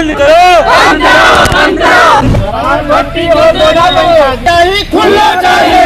बंद करो, बंद करो, बंद करो। भट्टी खुलना चाहिए।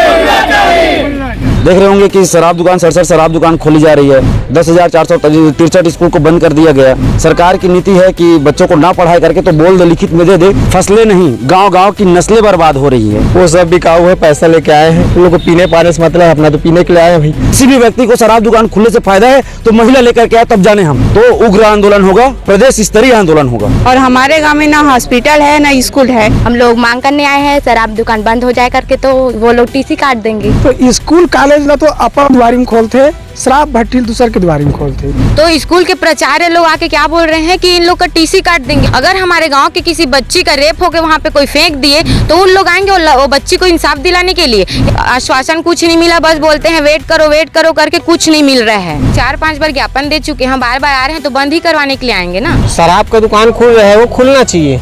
देख रहे होंगे कि शराब दुकान सड़सठ शराब दुकान खोली जा रही है। 10,463 स्कूल को बंद कर दिया गया। सरकार की नीति है कि बच्चों को ना पढ़ाई करके तो बोल दे, लिखित में दे दे, फसलें नहीं, गांव-गांव की नस्लें बर्बाद हो रही है। वो सब बिकाऊ है, पैसा लेके आए हैं। उन लोग को पीने पाने से मतलब, अपना तो पीने के लिए आए भाई। किसी भी व्यक्ति को शराब दुकान खुलने से फायदा है तो महिला लेकर के आए, तब जाने हम तो उग्र आंदोलन होगा, प्रदेश स्तरीय आंदोलन होगा। और हमारे गाँव में ना हॉस्पिटल है ना स्कूल है। हम लोग मांग करने आए हैं शराब दुकान बंद हो जाए करके, तो वो लोग टीसी काट देंगे। तो स्कूल कॉलेज ना तो अपन द्वारी में खोलते, शराब भट्टी दूसर के द्वारी में खोलते। तो स्कूल के प्राचार्य लोग आके क्या बोल रहे हैं कि इन लोग का टीसी काट देंगे। अगर हमारे गांव के किसी बच्ची का रेप होके वहाँ पे कोई फेंक दिए तो उन लोग आएंगे वो बच्ची को इंसाफ दिलाने के लिए। आश्वासन कुछ नहीं मिला, बस बोलते हैं वेट करो करके कुछ नहीं मिल रहा है। 4-5 बार ज्ञापन दे चुके हैं, बार-बार आ रहे हैं, तो बंद ही करवाने के लिए आएंगे ना। शराब का दुकान खुल रहा है, वो खुलना चाहिए।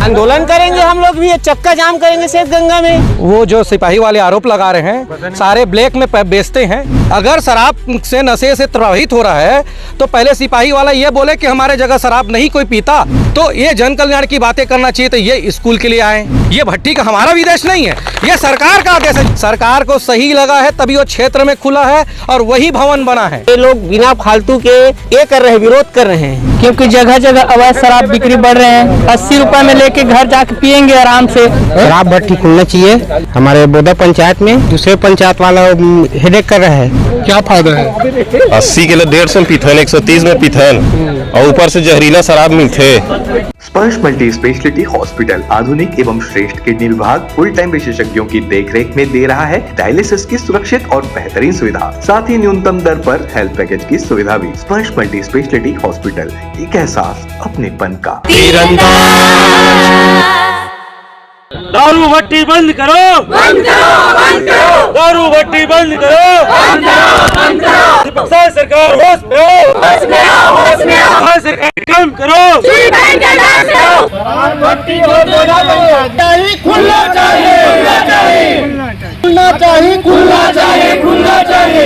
आंदोलन करेंगे हम लोग भी, चक्का जाम करेंगे शेषगंगा में। वो जो सिपाही वाले आरोप लगा रहे हैं, सारे ब्लैक में बेचते हैं। अगर शराब से नशे से प्रभावित हो रहा है तो पहले सिपाही वाला ये बोले कि हमारे जगह शराब नहीं कोई पीता, तो ये जन कल्याण की बातें करना चाहिए। तो ये स्कूल के लिए आए, ये भट्टी का हमारा विदेश नहीं है, ये सरकार का आदेश है। सरकार को सही लगा है तभी वो क्षेत्र में खुला है और वही भवन बना है। ये लोग बिना फालतू के ये कर रहे हैं, विरोध कर रहे हैं, क्योंकि जगह जगह अवैध शराब बिक्री बढ़ रहे हैं। 80 रुपए में लेके घर जाके पियेंगे आराम से। शराब भट्टी खुलना चाहिए। हमारे बोदा पंचायत में दूसरे पंचायत वाला हेडेक कर रहा है, क्या फायदा है? 80 के लिए 150 में पीथन, 130 में पीथन और ऊपर से जहरीला शराब मिलते। स्पर्श मल्टी स्पेशलिटी हॉस्पिटल आधुनिक एवं श्रेष्ठ किडनी विभाग फुल टाइम विशेषज्ञों की देखरेख में दे रहा है डायलिसिस की सुरक्षित और बेहतरीन सुविधा, साथ ही न्यूनतम दर पर हेल्थ पैकेज की सुविधा भी। स्पर्श मल्टी स्पेशलिटी हॉस्पिटल, एक एहसास अपनेपन का। दारू भट्टी बंद करो, बंद करो, बंद करो। दारू भट्टी बंद करो, बंद करो, बंद करो। सरकार होश में आओ, होश में आओ, होश में आओ। सरकार काम करो, भट्टी खुलना चाहिए, खुलना चाहिए, खुलना चाहिए, खुलना चाहिए, खुलना चाहिए,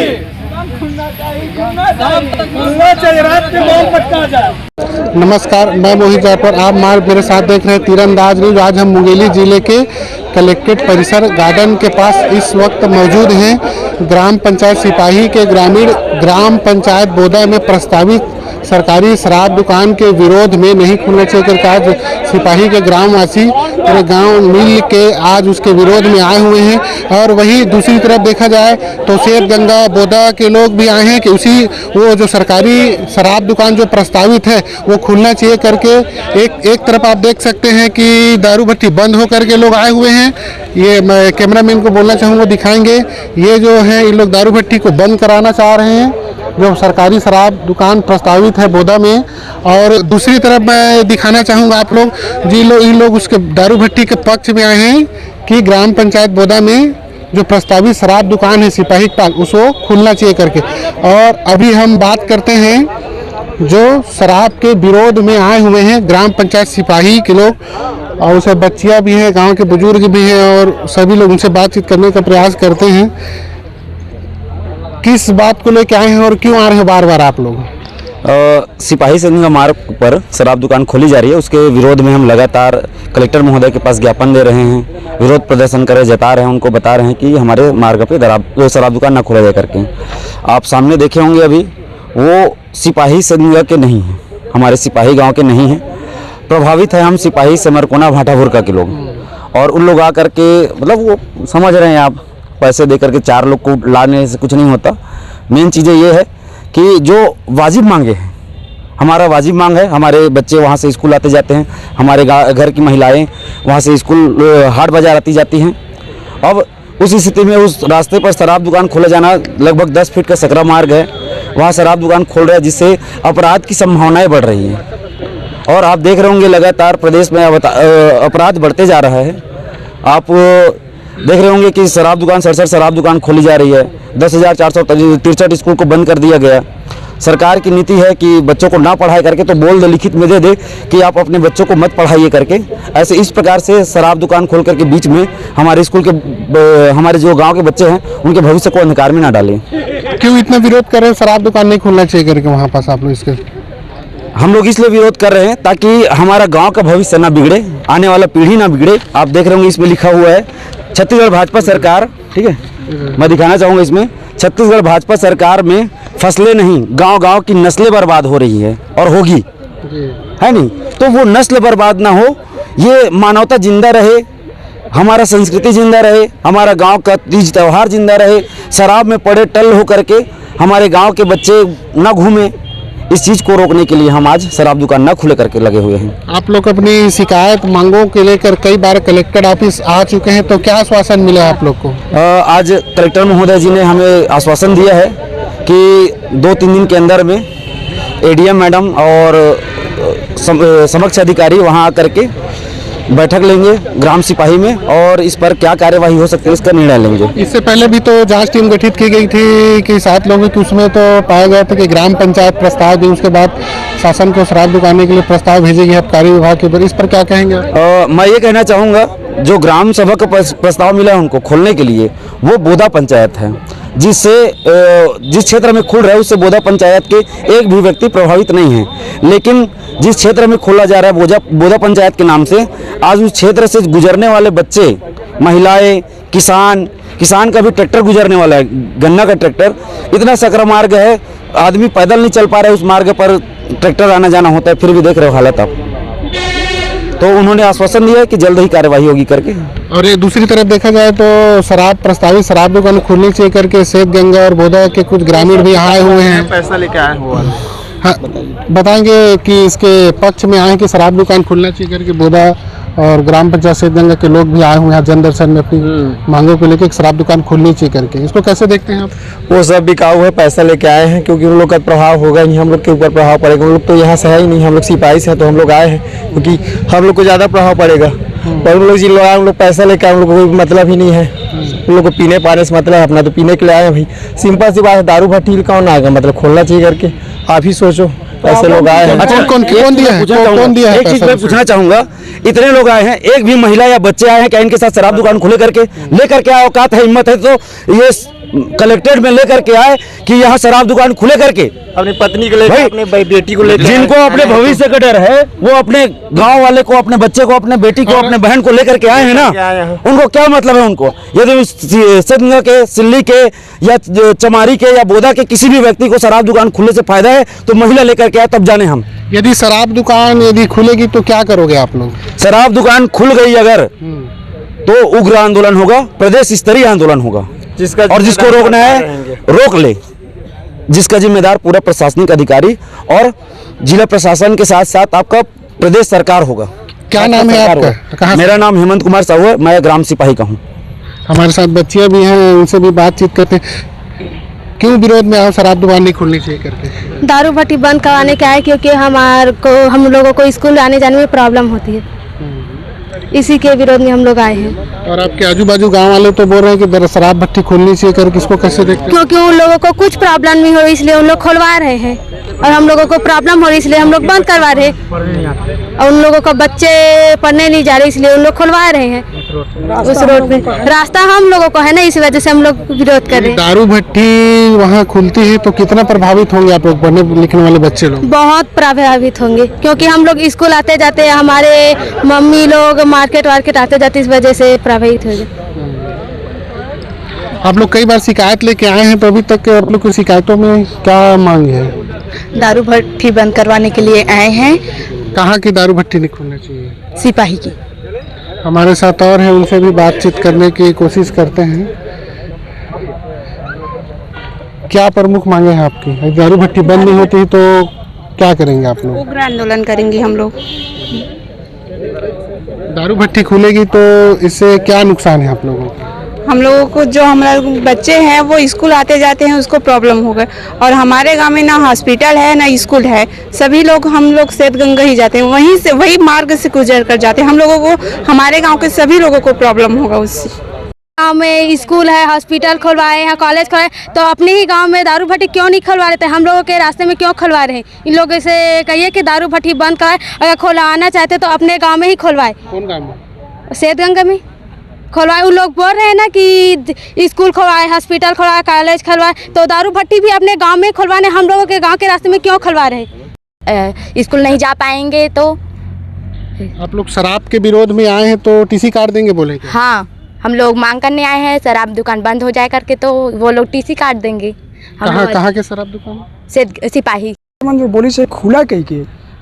खुलना चाहिए। रात के मॉल पटका जाए। नमस्कार, मैं मोहित जयपुर। आप मेरे साथ देख रहे हैं तीरंदाज न्यूज। आज हम मुंगेली जिले के कलेक्ट्रेट परिसर गार्डन के पास इस वक्त मौजूद हैं। ग्राम पंचायत सिपाही के ग्रामीण ग्राम पंचायत बोदा में प्रस्तावित सरकारी शराब दुकान के विरोध में नहीं खुलना चाहिए करके आज सिपाही के ग्रामवासी पूरे गांव मिल के आज उसके विरोध में आए हुए हैं। और वहीं दूसरी तरफ देखा जाए तो शेषगंगा बोदा के लोग भी आए हैं कि उसी वो जो सरकारी शराब दुकान जो प्रस्तावित है वो खुलना चाहिए करके। एक तरफ आप देख सकते हैं कि दारू भट्टी बंद होकर के लोग आए हुए हैं। ये मैं कैमरामैन को बोलना चाहूँगा, दिखाएंगे। ये जो है ये लोग दारू भट्टी को बंद कराना चाह रहे हैं, जो सरकारी शराब दुकान प्रस्तावित है बोदा में। और दूसरी तरफ मैं दिखाना चाहूँगा आप लोग इन लोग उसके दारू भट्टी के पक्ष में आए हैं कि ग्राम पंचायत बोदा में जो प्रस्तावित शराब दुकान है सिपाही पाल उसको खुलना चाहिए करके। और अभी हम बात करते हैं जो शराब के विरोध में आए हुए हैं ग्राम पंचायत सिपाही के लोग, और उसे बच्चियाँ भी हैं, गाँव के बुजुर्ग भी हैं, और सभी लोग उनसे बातचीत करने का प्रयास करते हैं। किस बात को लेकर आए हैं और क्यों आ रहे हैं बार बार आप लोग? सिपाही संघ मार्ग पर शराब दुकान खोली जा रही है, उसके विरोध में हम लगातार कलेक्टर महोदय के पास ज्ञापन दे रहे हैं, विरोध प्रदर्शन कर जता रहे हैं, उनको बता रहे हैं कि हमारे मार्ग पे शराब दुकान ना खोला जाए करके। आप सामने देखे होंगे अभी वो सिपाही संघ के नहीं हैं, हमारे सिपाही गाँव के नहीं हैं। प्रभावित है हम सिपाही समरकोना भाटाभुरका के लोग, और उन लोग आकर के मतलब वो समझ रहे हैं आप पैसे दे करके 4 लोग को लाने से कुछ नहीं होता। मेन चीज़ें ये है कि जो वाजिब मांगे हैं, हमारा वाजिब मांग है, हमारे बच्चे वहाँ से स्कूल आते जाते हैं, हमारे घर की महिलाएं वहाँ से स्कूल हाट बाज़ार आती जाती हैं। अब उस स्थिति में उस रास्ते पर शराब दुकान खोला जाना, लगभग 10 फीट का सकरा मार्ग है, वहाँ शराब दुकान खोल रहा है, जिससे अपराध की संभावनाएँ बढ़ रही हैं। और आप देख रहे होंगे लगातार प्रदेश में अपराध बढ़ते जा रहा है। आप देख रहे होंगे कि शराब दुकान सड़सठ शराब दुकान खोली जा रही है। 10,463 स्कूल को बंद कर दिया गया। सरकार की नीति है कि बच्चों को ना पढ़ाई करके तो बोल दे, लिखित में दे दे कि आप अपने बच्चों को मत पढ़ाइए करके। ऐसे इस प्रकार से शराब दुकान खोल करके बीच में हमारे स्कूल के हमारे जो गांव के बच्चे हैं उनके भविष्य को अंधकार में ना डालें। क्यों इतना विरोध कर रहे हैं? शराब दुकान नहीं खोलना चाहिए करके वहाँ पास आप लोग इसके हम लोग इसलिए विरोध कर रहे हैं ताकि हमारा गांव का भविष्य ना बिगड़े, आने वाला पीढ़ी ना बिगड़े। आप देख रहे होंगे इसमें लिखा हुआ है छत्तीसगढ़ भाजपा सरकार, ठीक है, मैं दिखाना चाहूँगा इसमें छत्तीसगढ़ भाजपा सरकार में फसलें नहीं, गांव-गांव की नस्लें बर्बाद हो रही है और होगी, है नहीं। तो वो नस्ल बर्बाद ना हो, ये मानवता जिंदा रहे, हमारा संस्कृति जिंदा रहे, हमारा गांव का तीज त्यौहार जिंदा रहे, शराब में पड़े टल हो करके हमारे गांव के बच्चे ना घूमें, इस चीज़ को रोकने के लिए हम आज शराब दुकान ना खुले करके लगे हुए हैं। आप लोग अपनी शिकायत मांगों के लेकर कई बार कलेक्टर ऑफिस आ चुके हैं, तो क्या आश्वासन मिला आप लोग को? आज कलेक्टर महोदय जी ने हमें आश्वासन दिया है कि 2-3 दिन के अंदर में एडीएम मैडम और समक्ष अधिकारी वहां आकर के बैठक लेंगे ग्राम सिपाही में, और इस पर क्या कार्यवाही हो सकती है इसका निर्णय लेंगे। इससे पहले भी तो जांच टीम गठित की गई थी कि 7 लोगों की, उसमें तो पाया गया था कि ग्राम पंचायत प्रस्ताव दी, उसके बाद शासन को शराब दुकान के लिए प्रस्ताव भेजेगी आबकारी विभाग के ऊपर, इस पर क्या कहेंगे? मैं ये कहना चाहूँगा, जो ग्राम सभा का प्रस्ताव मिला है उनको खोलने के लिए, वो बोदा पंचायत है, जिससे जिस क्षेत्र में खुल रहा है उससे बोदा पंचायत के एक भी व्यक्ति प्रभावित नहीं है। लेकिन जिस क्षेत्र में खोला जा रहा है बोदा पंचायत के नाम से, आज उस क्षेत्र से गुजरने वाले बच्चे, महिलाएं, किसान का भी ट्रैक्टर गुजरने वाला है, गन्ना का ट्रैक्टर, इतना सकरा मार्ग है, आदमी पैदल नहीं चल पा रहा है, उस मार्ग पर ट्रैक्टर आना जाना होता है, फिर भी देख रहे हो हालत आप। तो उन्होंने आश्वासन दिया है कि जल्द ही कार्यवाही होगी करके। और ये दूसरी तरफ देखा जाए तो प्रस्तावित शराब दुकान खोलनी चाहिए करके श्वेतगंगा और बोदा के कुछ ग्रामीण भी आए हुए हैं, पैसा लेके आए हुआ। हाँ, बताएंगे कि इसके पक्ष में आए कि शराब दुकान खुलना चाहिए करके बोदा और ग्राम पंचायत श्वेतगंगा के लोग भी आए हुए हैं जन दर्शन में अपनी मांगों को लेकर शराब दुकान खोलनी चाहिए करके, इसको कैसे देखते हैं आप? वो सब बिकाऊ है, पैसा लेके आए हैं, क्योंकि उन लोग का प्रभाव होगा ही, हम लोग के ऊपर प्रभाव पड़ेगा। उन लोग तो यहाँ से है ही नहीं, हम लोग सिपाही से हैं, तो हम लोग आए हैं क्योंकि हम लोग को ज़्यादा प्रभाव पड़ेगा। और उन लोग जिन लोग आए उन लोग पैसा लेके आए, उन लोग को कोई मतलब ही नहीं है, उन लोग को पीने पाने से मतलब है, अपना तो पीने के लिए आए हैं भाई। सिंपल सी बात है, दारू भट्टी कौन आएगा, मतलब खोलना चाहिए करके, आप ही सोचो, ऐसे लोग आए हैं। अच्छा, कौन दिया है? एक चीज मैं पूछना चाहूंगा, इतने लोग आए हैं, एक भी महिला या बच्चे आए हैं क्या इनके साथ शराब दुकान खुले करके लेकर के आए? औकात है, हिम्मत है तो ये कलेक्ट्रेट में लेकर के आए कि यहाँ शराब दुकान खुले करके अपनी पत्नी को लेकर, अपने बेटी को लेकर, जिनको अपने भविष्य का डर है, वो अपने गांव वाले को, अपने बच्चे को, अपने बेटी को, अपने बहन को लेकर के आए हैं ना, उनको क्या मतलब है? उनको यदि श्वेतगंगा के, सिल्ली के या चमारी के या बोदा के किसी भी व्यक्ति को शराब दुकान खुलने से फायदा है तो महिला लेकर के आए, तब जाने हम। यदि शराब दुकान यदि खुलेगी तो क्या करोगे आप लोग? शराब दुकान खुल गई अगर तो उग्र आंदोलन होगा, प्रदेश स्तरीय आंदोलन होगा, और जिसको रोकना है रोक ले, जिसका जिम्मेदार पूरा प्रशासनिक अधिकारी और जिला प्रशासन के साथ साथ आपका प्रदेश सरकार होगा। क्या नाम है आपका? मेरा नाम हेमंत कुमार साहू है, मैं ग्राम सिपाही का हूँ। हमारे साथ बच्चियां भी हैं, उनसे भी बातचीत करते हैं। क्यों विरोध में आओ शराब दुकान नहीं खोलनी चाहिए करके? दारू भट्टी बंद कराने के आए, क्योंकि हम लोगों को स्कूल आने जाने में प्रॉब्लम होती है, इसी के विरोध में हम लोग आए हैं। और आपके आजू बाजू गांव वाले तो बोल रहे हैं कि शराब भट्टी खोलनी चाहिए करके, इसको कैसे देखते हैं? क्योंकि उन लोगों को कुछ प्रॉब्लम नहीं हो रही इसलिए उन लोग खुलवा रहे हैं, और हम लोगों को प्रॉब्लम हो रही इसलिए हम लोग बंद करवा रहे हैं, और उन लोगों को बच्चे पढ़ने नहीं जा रहे इसलिए उन लोग खुलवा रहे हैं। उस रोड पे रास्ता हम लोगों को है ना, इस वजह से हम लोग विरोध कर रहे हैं। दारू भट्टी वहाँ खुलती है तो कितना प्रभावित होंगे आप लोग, पढ़ने लिखने वाले बच्चे लोग? बहुत प्रभावित होंगे, क्योंकि हम लोग स्कूल आते जाते, हमारे मम्मी लोग मार्केट आते जाते, इस वजह से प्रभावित होंगे। आप लोग कई बार शिकायत लेके आए हैं, तो अभी तक आप लोग की शिकायतों में क्या मांग है? दारू भट्टी बंद करवाने के लिए आए हैं। कहाँ की दारू भट्टी नहीं खोलना चाहिए? सिपाही की। हमारे साथ और हैं, उनसे भी बातचीत करने की कोशिश करते हैं। क्या प्रमुख मांगे हैं आपकी? दारू भट्टी बंद नहीं होती तो क्या करेंगे आप लोग? उग्र आंदोलन करेंगे हम लोग। दारू भट्टी खुलेगी तो इससे क्या नुकसान है आप लोगों को? हम लोगों को, जो हमारे बच्चे हैं वो स्कूल आते जाते हैं, उसको प्रॉब्लम होगा, और हमारे गांव में ना हॉस्पिटल है ना स्कूल है, सभी लोग हम लोग श्वेतगंगा ही जाते हैं, वहीं से वही मार्ग से गुजर कर जाते हैं। हम लोगों को, हमारे गांव के सभी लोगों को प्रॉब्लम होगा उससे। गाँव में स्कूल है, हॉस्पिटल खुलवाए हैं, कॉलेज खुलवाए, तो अपने ही गांव में दारू भट्टी क्यों नहीं खुलवा लेते? हम लोगों के रास्ते में क्यों खुलवा रहे हैं? इन लोगों से कहिए कि दारू भट्टी बंद कराए, अगर खुलवाना चाहते तो अपने गांव में ही खुलवाए। कौन गाँव में? श्वेतगंगा में खुलवाए। उन लोग बोल रहे हैं ना कि स्कूल खुलवाए, हॉस्पिटल खुलवाए, कॉलेज खुलवाए, तो दारू भट्टी भी अपने गांव में खुलवाने हम लोगों के गांव के रास्ते में क्यों खुलवा रहे हैं? स्कूल नहीं जा पाएंगे तो। आप लोग शराब के विरोध में आए हैं तो टीसी काट देंगे बोले क्या? हाँ, हम लोग मांग करने आए हैं शराब दुकान बंद हो जाए करके, तो वो लोग टीसी काट देंगे। कहाँ के शराब दुकान? सिपाही जो बोली से खुला कही के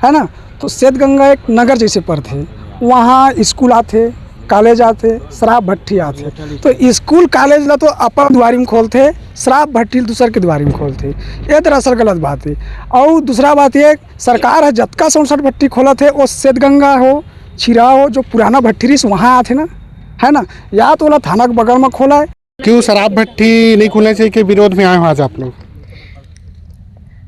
है ना, तो श्वेत गंगा एक नगर जैसे पर थे, वहाँ स्कूल आते, कॉलेज आते, शराब भट्टी आते, तो स्कूल कॉलेज ला तो अपन द्वारी में खोलते, शराब भट्टी दूसर के द्वारी में खोलते, ये दरअसल गलत बात है। और दूसरा बात ये, सरकार है जतका 67 भट्टी खोला थे, वो श्वेत गंगा हो, छिरा हो, जो पुराना भट्टी रही वहाँ आते ना, है ना, या तो थाना के बगल में खोला है। क्यों शराब भट्टी नहीं खुलना चाहिए के विरोध में आए हो आज आप लोग?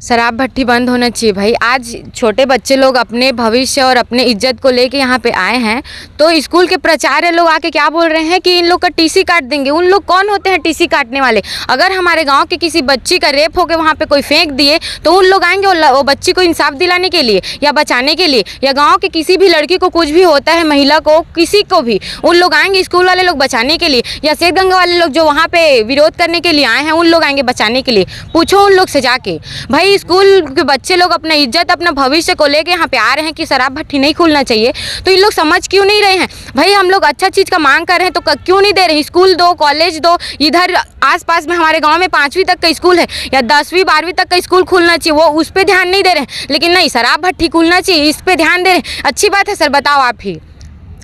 शराब भट्टी बंद होना चाहिए भाई। आज छोटे बच्चे लोग अपने भविष्य और अपने इज्जत को लेके यहाँ पे आए हैं, तो स्कूल के प्राचार्य लोग आके क्या बोल रहे हैं कि इन लोग का टीसी काट देंगे। उन लोग कौन होते हैं टीसी काटने वाले? अगर हमारे गांव के किसी बच्ची का रेप होकर वहाँ पे कोई फेंक दिए तो उन लोग आएंगे वो बच्ची को इंसाफ दिलाने के लिए या बचाने के लिए, या गाँव के किसी भी लड़की को कुछ भी होता है, महिला को, किसी को भी, उन लोग आएंगे स्कूल वाले लोग बचाने के लिए, या श्वेत गंगा वाले लोग जो वहाँ पे विरोध करने के लिए आए हैं उन लोग आएंगे बचाने के लिए। पूछो उन लोग से जाके। भाई स्कूल के बच्चे लोग अपना इज्जत अपना भविष्य को लेके यहाँ पे आ रहे हैं कि शराब भट्टी नहीं खुलना चाहिए, तो इन लोग समझ क्यों नहीं रहे हैं? भाई हम लोग अच्छा चीज़ का मांग कर रहे हैं तो क्यों नहीं दे रहे? स्कूल दो, कॉलेज दो। इधर आसपास में हमारे गांव में 5वीं तक का स्कूल है या 10वीं 12वीं तक का स्कूल खुलना चाहिए, वो उस पर ध्यान नहीं दे रहे हैं। लेकिन नहीं, शराब भट्टी खुलना चाहिए, इस पर ध्यान दे रहे हैं। अच्छी बात है सर, बताओ आप ही,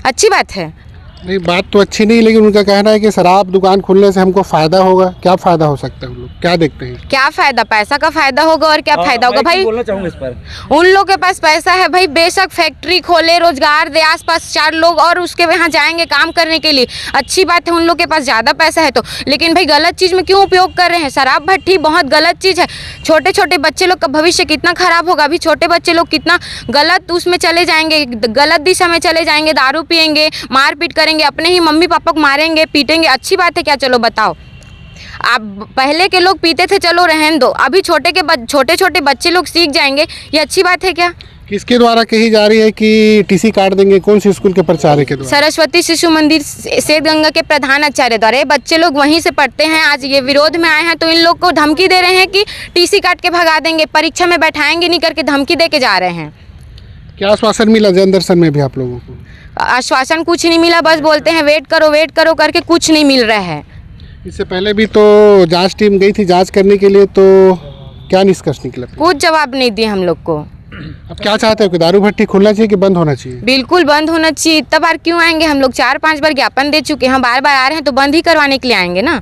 अच्छी बात है। नहीं, बात तो अच्छी नहीं, लेकिन उनका कहना है कि शराब दुकान खुलने से हमको फायदा होगा। क्या फायदा हो सकता है? हम लोग क्या देखते हैं? क्या फायदा? पैसा का फायदा होगा और क्या फायदा होगा भाई? बोलना चाहूँगा इस पर। उन लोग के पास पैसा है भाई, बेशक फैक्ट्री खोले, रोजगार दे, आसपास 4 लोग और उसके यहाँ जाएंगे काम करने के लिए, अच्छी बात है, उन लोग के पास ज़्यादा पैसा है तो। लेकिन भाई गलत चीज़ में क्यों उपयोग कर रहे हैं? शराब भट्टी बहुत गलत चीज़ है। छोटे छोटे बच्चे लोग का भविष्य कितना खराब होगा। अभी छोटे बच्चे लोग कितना गलत उसमें चले जाएंगे, गलत दिशा में चले जाएंगे, दारू पियेंगे, मारपीट करेंगे, अपने ही मम्मी पापा को मारेंगे, पीटेंगे। अच्छी बात है क्या? चलो बताओ, आप पहले के लोग पीते थे, चलो रहने दो, अभी छोटे छोटे बच्चे लोग सीख जाएंगे, ये अच्छी बात है क्या? किसके द्वारा कही जा रही है कि टीसी काट देंगे? कौन से स्कूल के प्राचार्य के द्वारा? सरस्वती शिशु मंदिर श्वेत गंगा के प्रधान आचार्य द्वारा। ये बच्चे लोग वहीं से पढ़ते हैं, आज ये विरोध में आए हैं तो इन लोग को धमकी दे रहे हैं कि टीसी काट के भगा देंगे, परीक्षा में बैठाएंगे नहीं करके धमकी दे के जा रहे हैं। क्या आश्वासन मिला जन दर्शन में भी आप लोगों को? आश्वासन कुछ नहीं मिला, बस बोलते हैं वेट करो करके, कुछ नहीं मिल रहा है। इससे पहले भी तो जांच टीम गई थी जांच करने के लिए, तो क्या निष्कर्ष निकला? कुछ जवाब नहीं दिए हम लोग को। अब क्या चाहते हो कि दारू भट्टी खुलना चाहिए कि बंद होना चाहिए? बिल्कुल बंद होना चाहिए। इतना बार क्यों आएंगे? हम लोग 4-5 बार ज्ञापन दे चुके हैं, बार बार आ रहे हैं तो बंद ही करवाने के लिए आएंगे ना।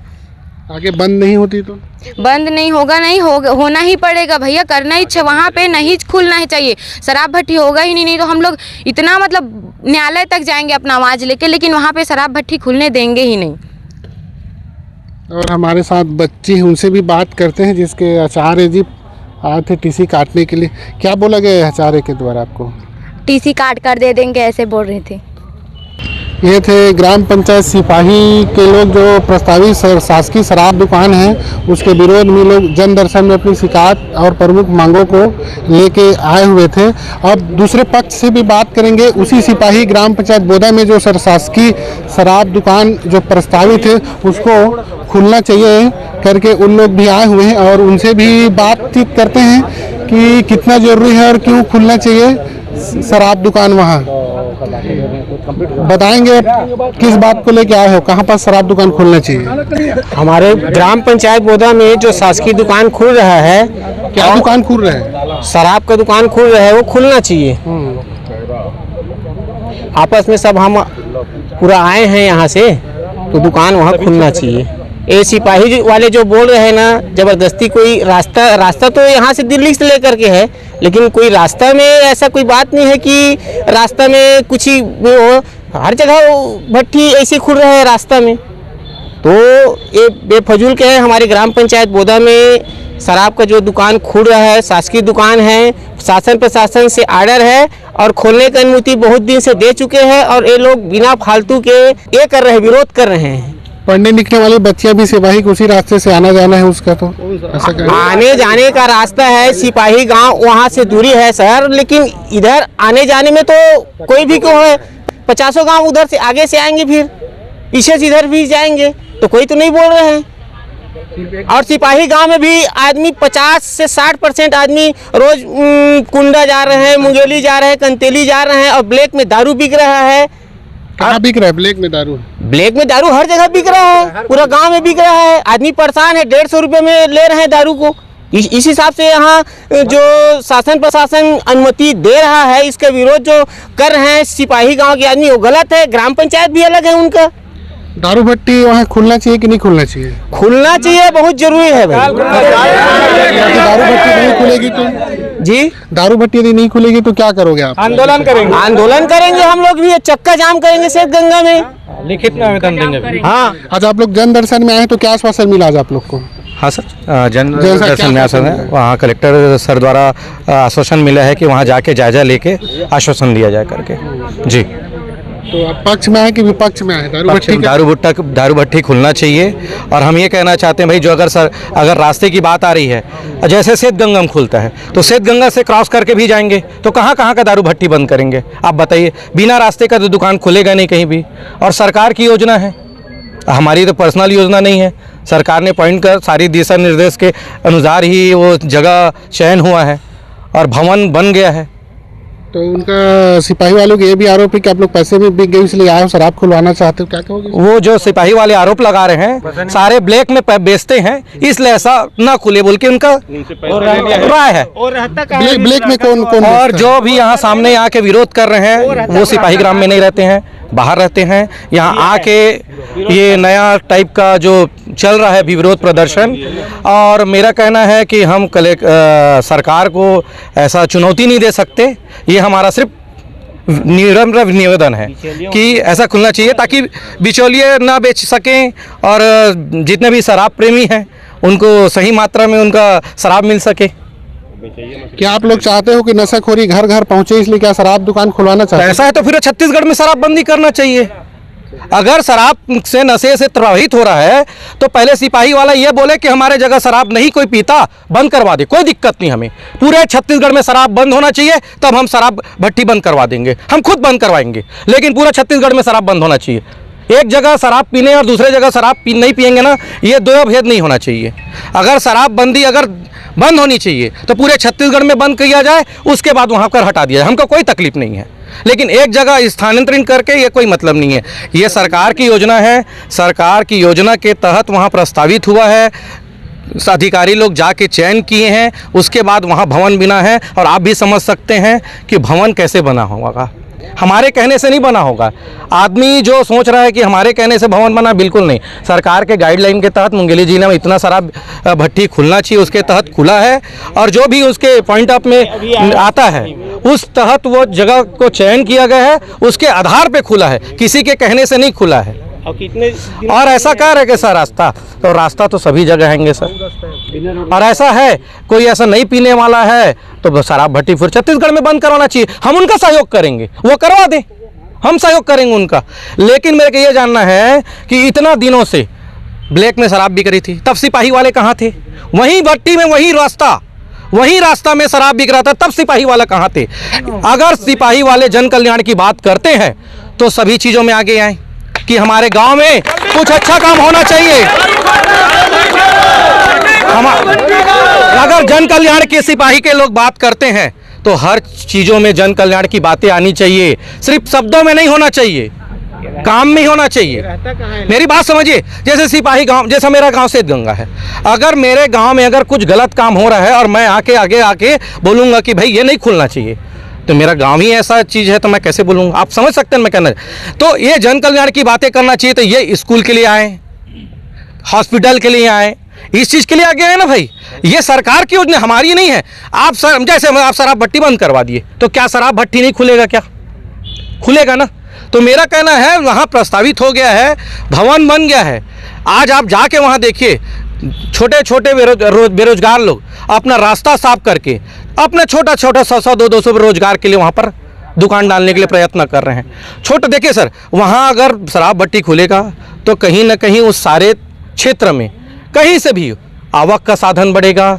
आगे बंद नहीं होती तो? बंद नहीं होगा, नहीं होगा, होना ही पड़ेगा भैया, करना ही वहाँ पे नहीं खुलना है चाहिए। शराब भट्टी होगा ही नहीं तो हम लोग इतना मतलब न्यायालय तक जाएंगे अपना आवाज़ लेके, लेकिन वहाँ पे शराब भट्टी खुलने देंगे ही नहीं। और हमारे साथ बच्ची हैं, उनसे भी बात करते हैं, जिसके आचार्य जी आए थे टीसी काटने के लिए। क्या बोला गया आचार्य के द्वारा आपको? टीसी काट कर दे देंगे ऐसे बोल रहे थे। ये थे ग्राम पंचायत सिपाही के लोग, जो प्रस्तावित शासकीय शराब दुकान है उसके विरोध में लोग जन दर्शन में अपनी शिकायत और प्रमुख मांगों को लेके आए हुए थे। अब दूसरे पक्ष से भी बात करेंगे। उसी सिपाही ग्राम पंचायत बोदा में जो शासकीय शराब दुकान जो प्रस्तावित है उसको खुलना चाहिए करके उन लोग भी आए हुए हैं, और उनसे भी बातचीत करते हैं कि कितना जरूरी है और क्यों खुलना चाहिए शराब दुकान वहाँ। बताएंगे किस बात को लेके आए हो, कहाँ पर शराब दुकान खुलना चाहिए? हमारे ग्राम पंचायत बोदा में जो शासकीय दुकान खुल रहा है। क्या दुकान खुल रहा है? शराब का दुकान खुल रहा है, वो खुलना चाहिए। आपस में सब हम पूरा आए हैं यहाँ से, तो दुकान वहाँ खुलना चाहिए। ये सिपाही वाले जो बोल रहे हैं ना, जबरदस्ती कोई रास्ता तो यहाँ से दिल्ली से लेकर के है, लेकिन कोई रास्ता में ऐसा कोई बात नहीं है कि रास्ता में कुछ ही वो, हर जगह भट्टी ऐसे खुल रहा है रास्ता में, तो ये बेफजूल के है। हमारे ग्राम पंचायत बोदा में शराब का जो दुकान खुल रहा है, शासकीय दुकान है, शासन प्रशासन से आर्डर है और खोलने की अनुमति बहुत दिन से दे चुके हैं, और ये लोग बिना फालतू के ये कर रहे हैं, विरोध कर रहे हैं। पढ़ने लिखने वाली बच्चियां भी सिपाही को उसी रास्ते से आना जाना है उसका, तो ऐसा आने जाने का रास्ता है। सिपाही गांव वहां से दूरी है सर, लेकिन इधर आने जाने में तो कोई भी क्यों है, 50 गांव उधर से आगे से आएंगे, फिर पीछे से इधर भी जाएंगे, तो कोई तो नहीं बोल रहे हैं। और सिपाही गांव में भी आदमी 50 से 60% आदमी रोज कुंडा जा रहे हैं, मुंगेली जा रहे हैं, कंतेली जा रहे हैं और ब्लैक में दारू बिक रहा है। कहाँ बिक रहा है ब्लैक में दारू? ब्लैक में दारू हर जगह बिक रहा है, पूरा गांव में बिक रहा है। आदमी परेशान है, 150 रुपये में ले रहे हैं दारू को। इस हिसाब से यहाँ जो शासन प्रशासन अनुमति दे रहा है, इसका विरोध जो कर रहे हैं सिपाही गांव के आदमी, वो गलत है। ग्राम पंचायत भी अलग है उनका। दारू भट्टी वहाँ खुलना चाहिए कि नहीं खुलना चाहिए? खुलना चाहिए, बहुत जरूरी है भाई। दारू भट्टी नहीं खुलेगी तो जी, दारू भट्टी यदि नहीं खुलेगी तो क्या करोगे आप? आंदोलन करेंगे हम लोग भी, चक्का जाम करेंगे सेठ गंगा में, लिखित में आवेदन देंगे। हाँ। आज आप लोग जन दर्शन में आए तो क्या आश्वासन मिला आज आप लोग को? हाँ सर, जन दर्शन में आश्वासन है, वहाँ कलेक्टर सर द्वारा आश्वासन मिला है कि वहाँ जाके जायजा लेके आश्वासन लिया जाए करके। जी, तो आप पक्ष में है कि विपक्ष में है? दारू भट्टी खुलना चाहिए। और हम ये कहना चाहते हैं भाई, जो अगर रास्ते की बात आ रही है, जैसे सेठगंगा में खुलता है तो सेठगंगा से क्रॉस करके भी जाएंगे तो कहाँ का दारू भट्टी बंद करेंगे आप बताइए? बिना रास्ते का तो दुकान खुलेगा नहीं कहीं भी। और सरकार की योजना है, हमारी तो पर्सनल योजना नहीं है। सरकार ने पॉइंट कर सारी दिशा निर्देश के अनुसार ही वो जगह चयन हुआ है और भवन बन गया है। तो उनका सिपाही वालों के ये भी आरोप है कि आप लोग पैसे में बिक गए इसलिए आए हो, शराब खुलवाना चाहते हो, क्या कहोगे? वो जो सिपाही वाले आरोप लगा रहे हैं, सारे ब्लैक में बेचते हैं, इसलिए ऐसा ना खुले बोल के उनका राय है। ब्लैक में कौन और जो भी यहाँ सामने आके विरोध कर रहे हैं वो सिपाही ग्राम में नहीं रहते हैं, बाहर रहते हैं। यहाँ आके ये नया टाइप का जो चल रहा है विरोध प्रदर्शन, और मेरा कहना है कि हम सरकार को ऐसा चुनौती नहीं दे सकते। ये हमारा सिर्फ निरंतर निवेदन है कि ऐसा खुलना चाहिए ताकि बिचौलिए ना बेच सकें और जितने भी शराब प्रेमी हैं उनको सही मात्रा में उनका शराब मिल सके। क्या आप लोग चाहते हो कि नशाखोरी घर घर पहुंचे, इसलिए क्या शराब दुकान खुलवाना चाहते हैं? ऐसा है तो फिर छत्तीसगढ़ में शराबबंदी करना चाहिए। अगर शराब से नशे से प्रभावित हो रहा है तो पहले सिपाही वाला ये बोले कि हमारे जगह शराब नहीं कोई पीता, बंद करवा दे, कोई दिक्कत नहीं हमें। पूरे छत्तीसगढ़ में शराब बंद होना चाहिए, तब हम शराब भट्टी बंद करवा देंगे, हम खुद बंद करवाएंगे, लेकिन पूरा छत्तीसगढ़ में शराब बंद होना चाहिए। एक जगह शराब पीने और दूसरे जगह शराब नहीं पिएंगे ना, ये दो भेद नहीं होना चाहिए। अगर शराब बंदी अगर बंद होनी चाहिए तो पूरे छत्तीसगढ़ में बंद किया जाए, उसके बाद वहाँ पर हटा दिया जाए, हमको कोई तकलीफ नहीं है। लेकिन एक जगह स्थानांतरित करके ये कोई मतलब नहीं है। ये सरकार की योजना है, सरकार की योजना के तहत वहाँ प्रस्तावित हुआ है, अधिकारी लोग जाके चयन किए हैं, उसके बाद वहाँ भवन बना है। और आप भी समझ सकते हैं कि भवन कैसे बना होगा, हमारे कहने से नहीं बना होगा। आदमी जो सोच रहा है कि हमारे कहने से भवन बना, बिल्कुल नहीं। सरकार के गाइडलाइन के तहत मुंगेली जिले में इतना सारा भट्टी खुलना चाहिए, उसके तहत खुला है। और जो भी उसके पॉइंट ऑफ में आता है उस तहत वो जगह को चयन किया गया है, उसके आधार पे खुला है, किसी के कहने से नहीं खुला है। और ऐसा कह रहे कि सर रास्ता तो सभी जगह हैंगे सर। और ऐसा है कोई ऐसा नहीं पीने वाला है तो शराब भट्टी फिर छत्तीसगढ़ में बंद करवाना चाहिए। हम उनका सहयोग करेंगे, वो करवा दें, हम सहयोग करेंगे उनका। लेकिन मेरे को ये जानना है कि इतना दिनों से ब्लैक में शराब बिक रही थी, तब सिपाही वाले कहाँ थे? वहीं भट्टी में वही रास्ता में शराब बिक रहा था, तब सिपाही वाला कहाँ थे? अगर सिपाही वाले जन कल्याण की बात करते हैं तो सभी चीज़ों में आगे आए कि हमारे गांव में कुछ अच्छा काम होना चाहिए। अगर जन कल्याण के सिपाही के लोग बात करते हैं तो हर चीज़ों में जन कल्याण की बातें आनी चाहिए, सिर्फ शब्दों में नहीं होना चाहिए, काम में ही होना चाहिए। मेरी बात समझिए, जैसे सिपाही गांव, जैसा मेरा गांव सेठगंगा है, अगर मेरे गांव में अगर कुछ गलत काम हो रहा है और मैं आगे आके बोलूँगा कि भाई ये नहीं खुलना चाहिए, तो मेरा गांव ही ऐसा चीज़ है तो मैं कैसे बोलूँगा? आप समझ सकते हैं मैं कहना। तो ये जन कल्याण की बातें करना चाहिए, तो ये स्कूल के लिए आए, हॉस्पिटल के लिए आए, इस चीज़ के लिए आगे आए ना भाई। ये सरकार की योजना, हमारी नहीं है। आप शराब भट्टी बंद करवा दिए तो क्या शराब भट्टी नहीं खुलेगा? क्या खुलेगा ना। तो मेरा कहना है वहाँ प्रस्तावित हो गया है, भवन बन गया है। आज आप जाके वहाँ देखिए, छोटे छोटे बेरोजगार लोग अपना रास्ता साफ करके अपना छोटा 100-200 रोजगार के लिए वहाँ पर दुकान डालने के लिए प्रयत्न कर रहे हैं। छोटे देखिए सर, वहाँ अगर शराब भट्टी खुलेगा तो कहीं ना कहीं उस सारे क्षेत्र में कहीं से भी आवक का साधन बढ़ेगा,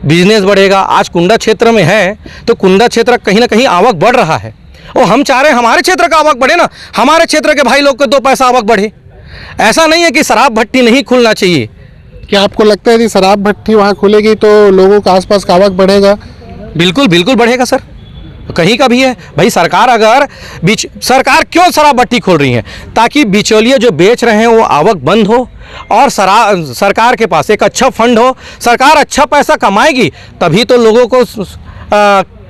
बिजनेस बढ़ेगा। आज कुंडा क्षेत्र में है तो कुंडा क्षेत्र कहीं ना कहीं आवक बढ़ रहा है, और हम चाह रहे हैं हमारे क्षेत्र का आवक बढ़े ना, हमारे क्षेत्र के भाई लोग को 2 पैसा आवक बढ़े। ऐसा नहीं है कि शराब भट्टी नहीं खुलना चाहिए, क्या आपको लगता है कि शराब भट्टी वहाँ खुलेगी तो लोगों का आसपास का आवक बढ़ेगा? बिल्कुल बिल्कुल बढ़ेगा सर, कहीं का भी है भाई। सरकार अगर सरकार क्यों शराब भट्टी खोल रही है? ताकि बिचौलिए जो बेच रहे हैं वो आवक बंद हो और सरकार के पास एक अच्छा फंड हो। सरकार अच्छा पैसा कमाएगी तभी तो लोगों को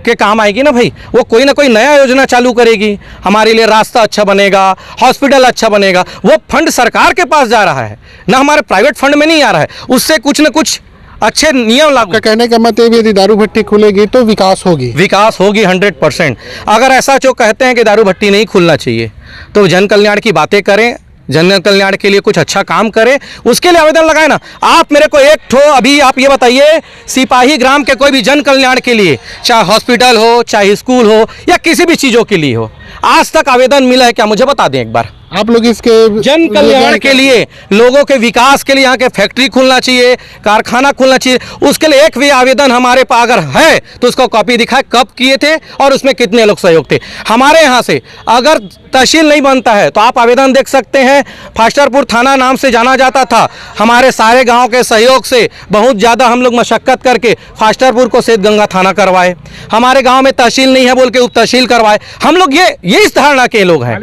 के काम आएगी ना भाई। वो कोई ना कोई नया योजना चालू करेगी, हमारे लिए रास्ता अच्छा बनेगा, हॉस्पिटल अच्छा बनेगा। वो फंड सरकार के पास जा रहा है ना, हमारे प्राइवेट फंड में नहीं आ रहा है। उससे कुछ ना कुछ अच्छे नियम लागू। कहने का मतलब यदि दारू भट्टी खुलेगी तो विकास होगी? विकास होगी 100%। अगर ऐसा जो कहते हैं कि दारू भट्टी नहीं खुलना चाहिए तो जन कल्याण की बातें करें, जन कल्याण के लिए कुछ अच्छा काम करें, उसके लिए आवेदन लगाए ना। आप मेरे को एक ठो अभी आप ये बताइए, सिपाही ग्राम के कोई भी जन कल्याण के लिए, चाहे हॉस्पिटल हो, चाहे स्कूल हो या किसी भी चीज़ों के लिए हो, आज तक आवेदन मिला है क्या? मुझे बता दें एक बार। आप लोग इसके जन कल्याण के लिए, लोगों के विकास के लिए यहाँ के फैक्ट्री खुलना चाहिए, कारखाना खुलना चाहिए, उसके लिए एक भी आवेदन हमारे पास अगर है तो उसको कॉपी दिखाए, कब किए थे और उसमें कितने लोग सहयोग थे। हमारे यहाँ से अगर तहसील नहीं बनता है तो आप आवेदन देख सकते हैं। फास्टरपुर थाना नाम से जाना जाता था, हमारे सारे गाँव के सहयोग से बहुत ज़्यादा हम लोग मशक्क़त करके फास्टरपुर को श्वेतगंगा थाना करवाए। हमारे गाँव में तहसील नहीं है बोल के उप तहसील करवाए। हम लोग ये इस धारणा के लोग हैं,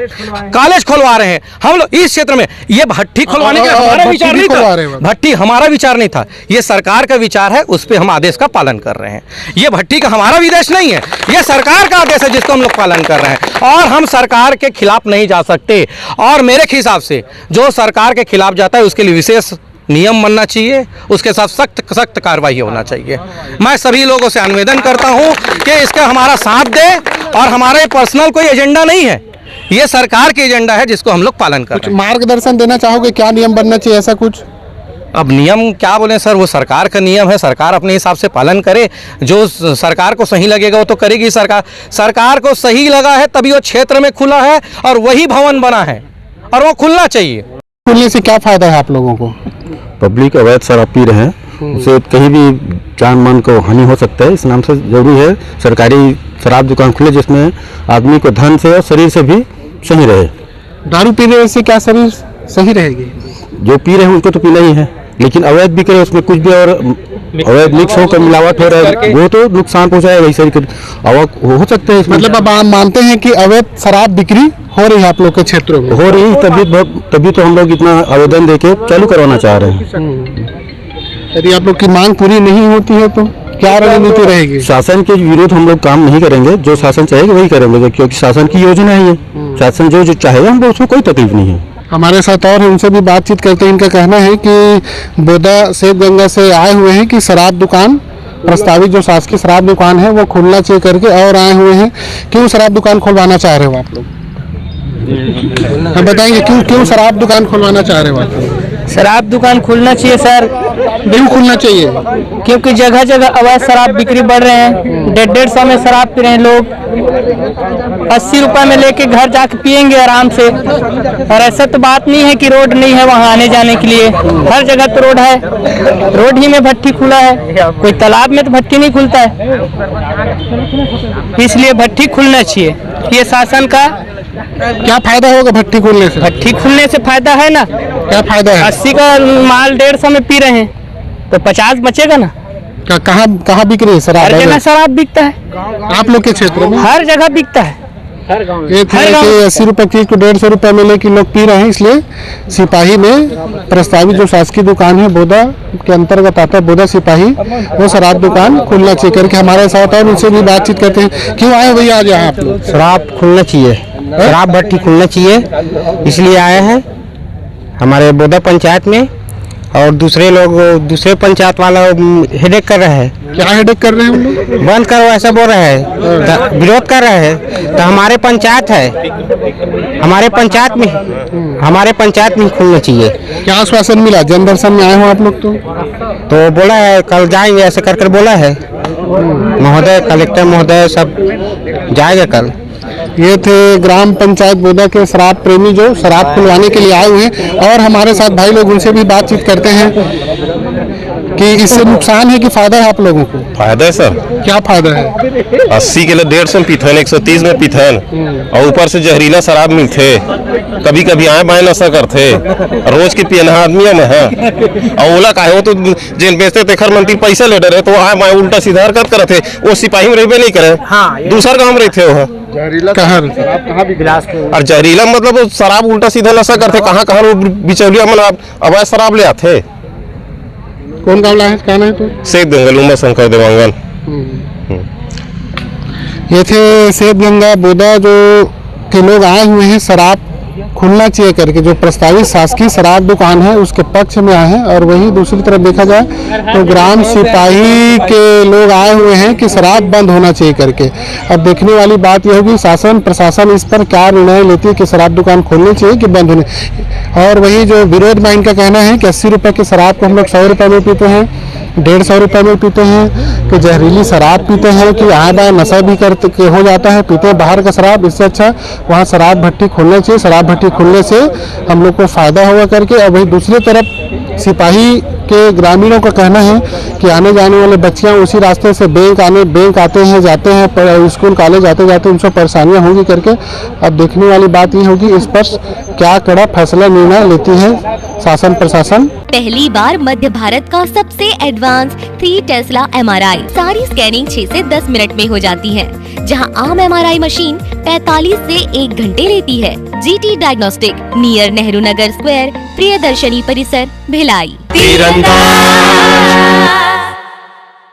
कॉलेज खुलवा रहे हैं हम लोग इस क्षेत्र में। ये भट्टी खुलवाने का हमारा विचार नहीं था, भट्टी हमारा विचार नहीं था, ये सरकार का विचार है, उस पर हम आदेश का पालन कर रहे हैं। ये भट्टी का हमारा विदेश नहीं है, ये सरकार का आदेश है जिसको हम लोग पालन कर रहे हैं और हम सरकार के खिलाफ नहीं जा सकते। और मेरे हिसाब से जो सरकार के खिलाफ जाता है उसके लिए विशेष नियम बनना चाहिए, उसके साथ सख्त कार्रवाई होना चाहिए। मैं सभी लोगों से आवेदन करता हूं कि इसका हमारा साथ दे और हमारे पर्सनल कोई एजेंडा नहीं है, ये सरकार की एजेंडा है जिसको हम लोग पालन कर रहे हैं। मार्गदर्शन देना चाहोगे, क्या नियम बनना चाहिए ऐसा कुछ? अब नियम क्या बोले सर, वो सरकार का नियम है, सरकार अपने हिसाब से पालन करे। जो सरकार को सही लगेगा वो तो करेगी सरकार। सरकार को सही लगा है तभी वो क्षेत्र में खुला है और वही भवन बना है और वो खुलना चाहिए। खुलने से क्या फायदा है आप लोगों को? पब्लिक अवैध शराब पी रहे हैं, उससे कहीं भी जान मान को हानि हो सकता है। इस नाम से जरूरी है सरकारी शराब दुकान खुले जिसमें आदमी को धन से और शरीर से भी सही रहे। दारू पीने से क्या शरीर सही रहेगी? जो पी रहे हैं उनको तो पीना ही है, लेकिन अवैध भी करे उसमें कुछ भी और अवैध मिक्स होकर मिलावट हो रहा है वो तो नुकसान पहुंचाएगा ही। शरीर आवक हो सकता है। मतलब अब आप मानते हैं कि अवैध शराब बिक्री हो रही है आप लोग के क्षेत्रों में? हो रही है, तभी तो हम लोग इतना आवेदन देके चालू करवाना चाह रहे हैं। यदि आप लोग की मांग पूरी नहीं होती है तो क्या रणनीति रहेगी? शासन के विरोध हम लोग काम नहीं करेंगे, जो शासन चाहेगा वही करेंगे, क्योंकि शासन की योजना है ये। शासन जो चाहेगा हम लोग उसको कोई तकलीफ नहीं है। हमारे साथ और उनसे भी बातचीत करते हैं। इनका कहना है कि बोदा श्वेतगंगा से आए हुए हैं कि शराब दुकान प्रस्तावित जो शासकीय शराब दुकान है वो खुलना चाहिए करके और आए हुए हैं। क्यों शराब दुकान खुलवाना चाह रहे हो आप लोग? हम बताएंगे क्यों शराब दुकान खुलवाना चाह रहे हो आप? शराब दुकान खुलना चाहिए सर। क्यों खुलना चाहिए? क्योंकि जगह जगह अवैध शराब बिक्री बढ़ रहे हैं। 150 में शराब पी रहे हैं लोग, 80 रुपए में लेके घर जाके पियेंगे आराम से। और ऐसा तो बात नहीं है कि रोड नहीं है वहाँ आने जाने के लिए, हर जगह तो रोड है, रोड ही में भट्टी खुला है। कोई तालाब में तो भट्टी नहीं खुलता है, इसलिए भट्टी खुलना चाहिए। ये शासन का क्या फायदा होगा भट्टी खुलने से? भट्टी खुलने से फायदा है ना। क्या फायदा है? 80 का माल 150 में पी रहे हैं तो 50 बचेगा ना। कहाँ बिक रही है शराब? हर जगह शराब बिकता है, आप लोग के क्षेत्र में हर जगह बिकता है। ये थे कि 80 रुपए की को 150 रुपए में लेके लोग पी रहे हैं, इसलिए सिपाही में प्रस्तावित जो शासकीय दुकान है बोदा के अंतर्गत आता है बोदा सिपाही, वो शराब दुकान खुलना चाहिए करके हमारे साथ और उनसे भी बातचीत करते हैं। क्यों आए भैया आज यहाँ आप लोग? शराब खुलना चाहिए, शराब भट्टी खुलना चाहिए, इसलिए आए हैं हमारे बोदा पंचायत में। और दूसरे लोग दूसरे पंचायत वाला हेडेक कर रहे हैं। क्या हेडेक कर रहे हैं हम लोग? बंद करो ऐसा बोल रहे हैं, विरोध कर रहे हैं। तो हमारे पंचायत है, हमारे पंचायत में खुलना चाहिए। क्या आश्वासन मिला? जन दर्शन में आए हो आप लोग? तो बोला है कल जाएंगे ऐसे कर बोला है महोदय, कलेक्टर महोदय सब जाएगा कल। ये थे ग्राम पंचायत बोदा के शराब प्रेमी जो शराब खुलवाने के लिए आए हुए हैं। और हमारे साथ भाई लोग, उनसे भी बातचीत करते हैं कि इससे नुकसान है कि फायदा है आप लोगों को? फायदा है सर। क्या फायदा है? 80 किलो 150 में पीथन, 130 में पीथन, और ऊपर से जहरीला शराब मिलते, कभी कभी आए बाएं नशा करते, रोज के पियन आदमियों में है। और ओला काहे हो तो जेल बेचते थे, खर मंत्री पैसा ले रहे तो आए बाएं उल्टा सीधा हरकत करते, वो सिपाही में रहबे नहीं करे, दूसरा गाँव में रहते हो। कहाँ और जहरीला मतलब वो शराब उल्टा सीधा नशा करते, कहाँ कहाँ वो बिचौलिया मतलब अवैध शराब ले आते। कौन गाँव है? क्या है तो? सेठ गंगल उमा शंकर देवांगन। ये थे सेठ गंगा बोदा जो के लोग आए हुए हैं शराब खुलना चाहिए करके, जो प्रस्तावित शासकीय शराब दुकान है उसके पक्ष में आए हैं। और वहीं दूसरी तरफ देखा जाए तो ग्राम सिपाही के लोग आए हुए हैं कि शराब बंद होना चाहिए करके। अब देखने वाली बात यह होगी शासन प्रशासन इस पर क्या निर्णय लेती है कि शराब दुकान खोलनी चाहिए कि बंद होनी। और वही जो विरोध में इनका कहना है कि 80 रुपये की शराब को हम लोग 100 रुपये में पीते हैं, 150 रुपये में पीते हैं, कि जहरीली शराब पीते हैं, कि आए बाएं नशा भी करते हो जाता है, पीते हैं बाहर का शराब। इससे अच्छा वहाँ शराब भट्टी खोलना चाहिए। शराब भट्टी खुलने से हम लोग को फायदा होगा करके। और वही दूसरी तरफ सिपाही के ग्रामीणों का कहना है कि आने जाने वाले बच्चियां उसी रास्ते से बैंक आते हैं जाते हैं, स्कूल कॉलेज आते जाते उनसे परेशानियां होंगी करके। अब देखने वाली बात ये होगी इस पर क्या कड़ा फैसला निर्णय लेती है शासन प्रशासन। पहली बार मध्य भारत का सबसे एडवांस 3 टेस्ला MRI, सारी स्कैनिंग 6 से 10 मिनट में हो जाती है, जहां आम MRI मशीन 45 से 1 घंटे लेती है। GT diagnostic, near Nehru Nagar square, Priyadarshini परिसर, भिलाई।